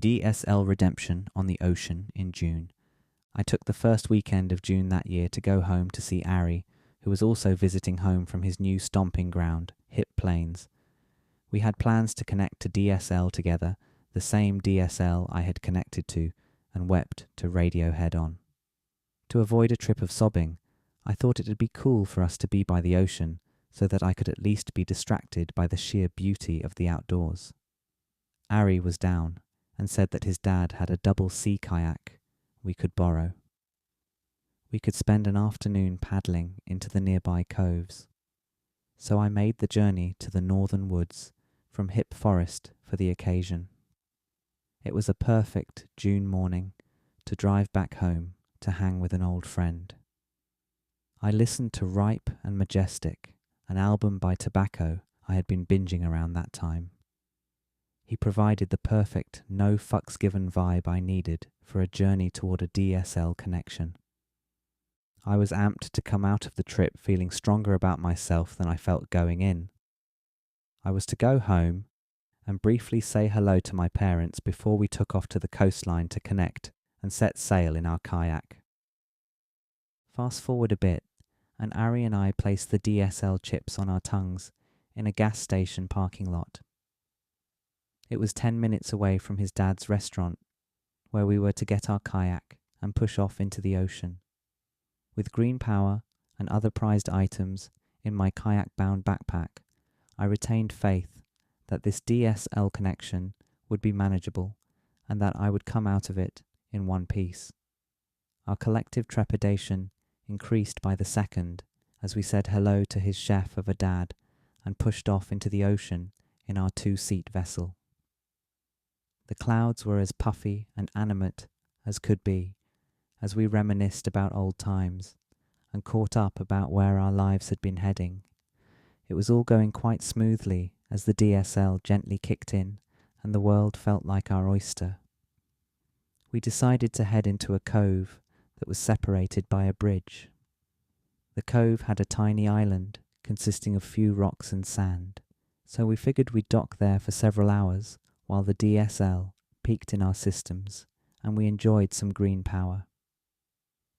DSL redemption on the ocean in June. I took the first weekend of June that year to go home to see Ari, who was also visiting home from his new stomping ground, Hip Plains. We had plans to connect to DSL together, the same DSL I had connected to, and wept to Radiohead on. To avoid a trip of sobbing, I thought it would be cool for us to be by the ocean, so that I could at least be distracted by the sheer beauty of the outdoors. Ari was down, and said that his dad had a double sea kayak we could borrow. We could spend an afternoon paddling into the nearby coves. So I made the journey to the northern woods from Hip Forest for the occasion. It was a perfect June morning to drive back home to hang with an old friend. I listened to Ripe and Majestic, an album by Tobacco I had been binging around that time. He provided the perfect no fucks given vibe I needed for a journey toward a DSL connection. I was amped to come out of the trip feeling stronger about myself than I felt going in. I was to go home and briefly say hello to my parents before we took off to the coastline to connect and set sail in our kayak. Fast forward a bit, and Ari and I placed the DSL chips on our tongues in a gas station parking lot. It was 10 minutes away from his dad's restaurant, where we were to get our kayak and push off into the ocean. With green power and other prized items in my kayak-bound backpack, I retained faith that this DSL connection would be manageable and that I would come out of it in one piece. Our collective trepidation increased by the second as we said hello to his chef of a dad and pushed off into the ocean in our two-seat vessel. The clouds were as puffy and animate as could be, as we reminisced about old times and caught up about where our lives had been heading. It was all going quite smoothly as the DSL gently kicked in and the world felt like our oyster. We decided to head into a cove that was separated by a bridge. The cove had a tiny island consisting of few rocks and sand, so we figured we'd dock there for several hours while the DSL peaked in our systems and we enjoyed some green power.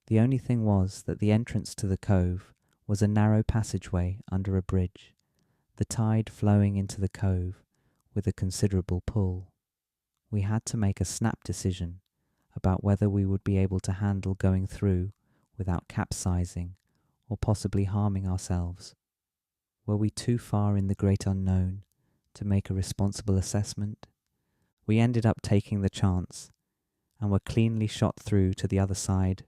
The only thing was that the entrance to the cove was a narrow passageway under a bridge, the tide flowing into the cove with a considerable pull. We had to make a snap decision about whether we would be able to handle going through without capsizing or possibly harming ourselves. Were we too far in the great unknown to make a responsible assessment? We ended up taking the chance and were cleanly shot through to the other side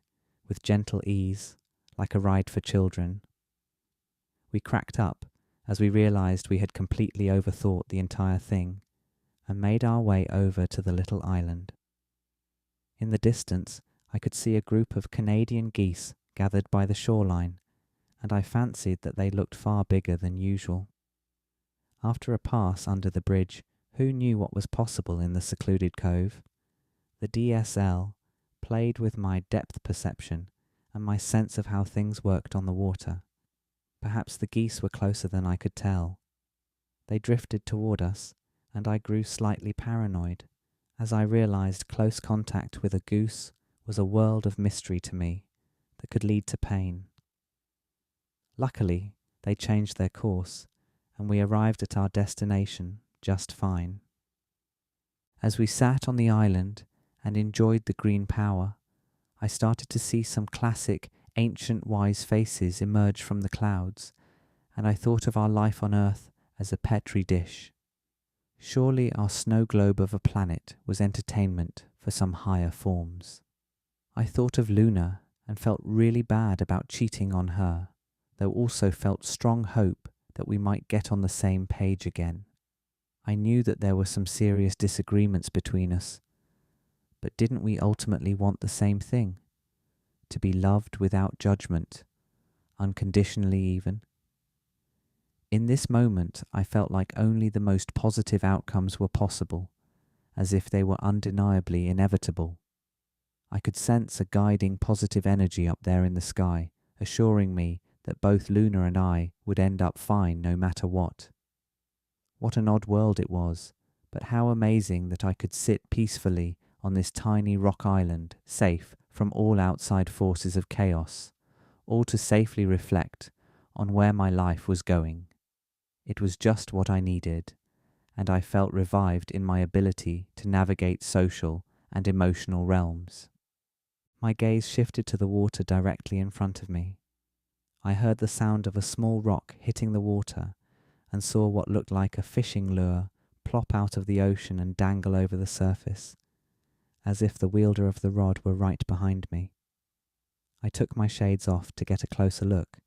with gentle ease, like a ride for children. We cracked up as we realized we had completely overthought the entire thing and made our way over to the little island. In the distance, I could see a group of Canadian geese gathered by the shoreline, and I fancied that they looked far bigger than usual. After a pass under the bridge, who knew what was possible in the secluded cove? The DSL played with my depth perception and my sense of how things worked on the water. Perhaps the geese were closer than I could tell. They drifted toward us, and I grew slightly paranoid, as I realized close contact with a goose was a world of mystery to me that could lead to pain. Luckily, they changed their course, and we arrived at our destination just fine. As we sat on the island and enjoyed the green power, I started to see some classic ancient wise faces emerge from the clouds, and I thought of our life on Earth as a petri dish. Surely our snow globe of a planet was entertainment for some higher forms. I thought of Luna and felt really bad about cheating on her, though also felt strong hope that we might get on the same page again. I knew that there were some serious disagreements between us, but didn't we ultimately want the same thing? To be loved without judgment, unconditionally even. In this moment, I felt like only the most positive outcomes were possible, as if they were undeniably inevitable. I could sense a guiding positive energy up there in the sky, assuring me that both Luna and I would end up fine no matter what. What an odd world it was, but how amazing that I could sit peacefully on this tiny rock island, safe from all outside forces of chaos, all to safely reflect on where my life was going. It was just what I needed, and I felt revived in my ability to navigate social and emotional realms. My gaze shifted to the water directly in front of me. I heard the sound of a small rock hitting the water and saw what looked like a fishing lure plop out of the ocean and dangle over the surface, as if the wielder of the rod were right behind me. I took my shades off to get a closer look,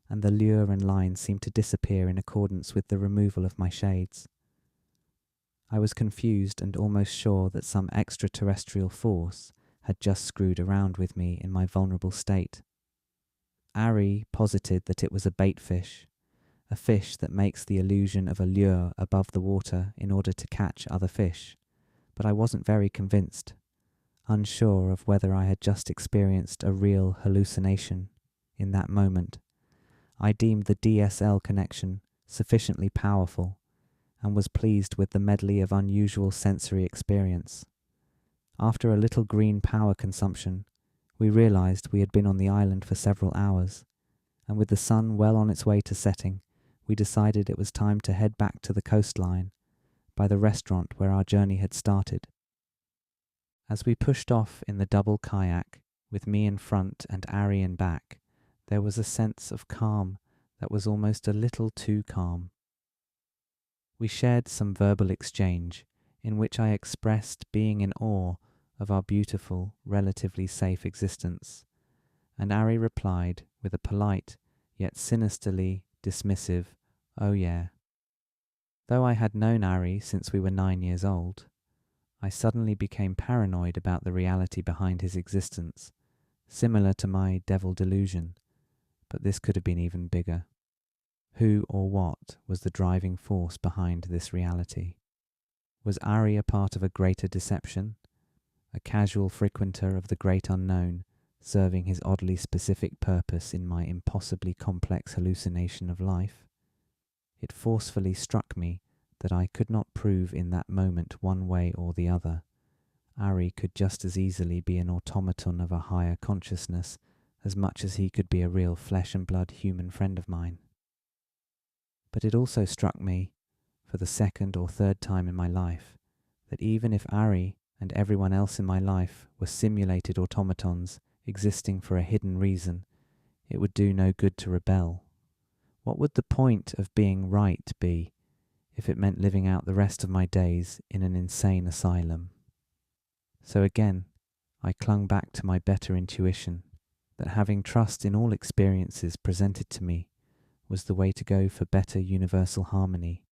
and the lure and line seemed to disappear in accordance with the removal of my shades. I was confused and almost sure that some extraterrestrial force had just screwed around with me in my vulnerable state. Ari posited that it was a bait fish, a fish that makes the illusion of a lure above the water in order to catch other fish, but I wasn't very convinced, unsure of whether I had just experienced a real hallucination in that moment. I deemed the DSL connection sufficiently powerful and was pleased with the medley of unusual sensory experience. After a little green power consumption, we realized we had been on the island for several hours, and with the sun well on its way to setting, we decided it was time to head back to the coastline by the restaurant where our journey had started. As we pushed off in the double kayak, with me in front and Ari in back, there was a sense of calm that was almost a little too calm. We shared some verbal exchange in which I expressed being in awe of our beautiful, relatively safe existence, and Ari replied with a polite yet sinisterly dismissive, "Oh yeah." Though I had known Ari since we were 9 years old, I suddenly became paranoid about the reality behind his existence, similar to my devil delusion, but this could have been even bigger. Who or what was the driving force behind this reality? Was Ari a part of a greater deception, a casual frequenter of the great unknown, serving his oddly specific purpose in my impossibly complex hallucination of life? It forcefully struck me that I could not prove in that moment one way or the other. Ari could just as easily be an automaton of a higher consciousness as much as he could be a real flesh and blood human friend of mine. But it also struck me, for the second or third time in my life, that even if Ari and everyone else in my life were simulated automatons existing for a hidden reason, it would do no good to rebel. What would the point of being right be if it meant living out the rest of my days in an insane asylum? So again, I clung back to my better intuition that having trust in all experiences presented to me was the way to go for better universal harmony,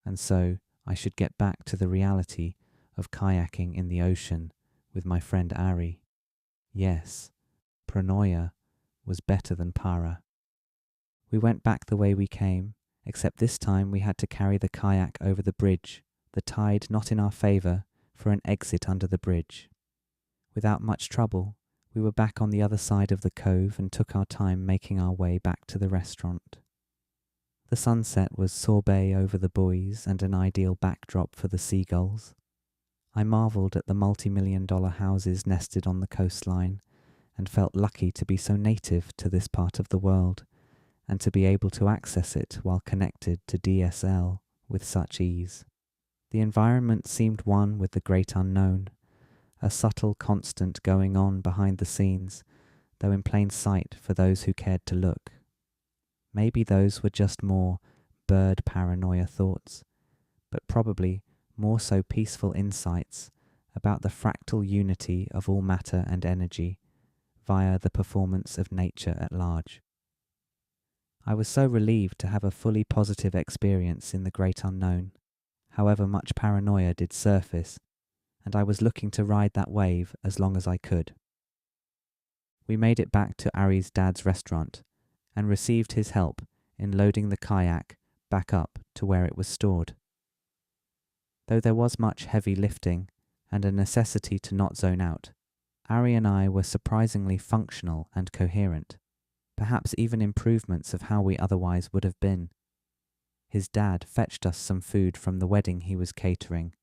and so I should get back to the reality of kayaking in the ocean with my friend Ari. Yes, paranoia was better than para. We went back the way we came, except this time we had to carry the kayak over the bridge, the tide not in our favour, for an exit under the bridge. Without much trouble, we were back on the other side of the cove and took our time making our way back to the restaurant. The sunset was sorbet over the buoys and an ideal backdrop for the seagulls. I marvelled at the multi-million-dollar houses nested on the coastline and felt lucky to be so native to this part of the world and to be able to access it while connected to DSL with such ease. The environment seemed one with the great unknown, a subtle constant going on behind the scenes, though in plain sight for those who cared to look. Maybe those were just more bird paranoia thoughts, but probably more so peaceful insights about the fractal unity of all matter and energy via the performance of nature at large. I was so relieved to have a fully positive experience in the great unknown, however much paranoia did surface, and I was looking to ride that wave as long as I could. We made it back to Ari's dad's restaurant and received his help in loading the kayak back up to where it was stored. Though there was much heavy lifting and a necessity to not zone out, Ari and I were surprisingly functional and coherent, perhaps even improvements of how we otherwise would have been. His dad fetched us some food from the wedding he was catering,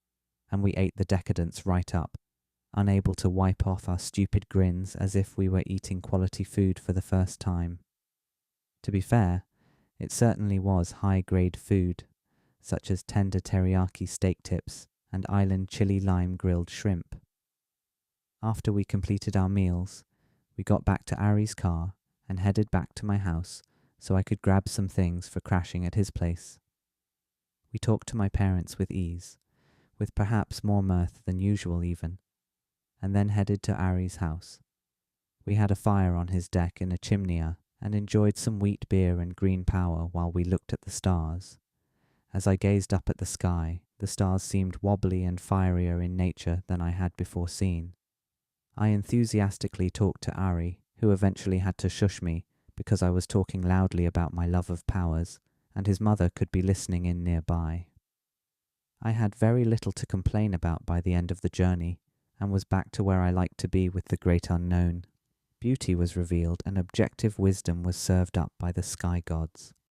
and we ate the decadence right up, unable to wipe off our stupid grins as if we were eating quality food for the first time. To be fair, it certainly was high-grade food, such as tender teriyaki steak tips and island chili lime grilled shrimp. After we completed our meals, we got back to Ari's car and headed back to my house so I could grab some things for crashing at his place. We talked to my parents with ease, with perhaps more mirth than usual even, and then headed to Ari's house. We had a fire on his deck in a chimney and enjoyed some wheat beer and green power while we looked at the stars. As I gazed up at the sky, the stars seemed wobbly and fierier in nature than I had before seen. I enthusiastically talked to Ari, who eventually had to shush me because I was talking loudly about my love of powers, and his mother could be listening in nearby. I had very little to complain about by the end of the journey, and was back to where I liked to be with the great unknown. Beauty was revealed and objective wisdom was served up by the sky gods.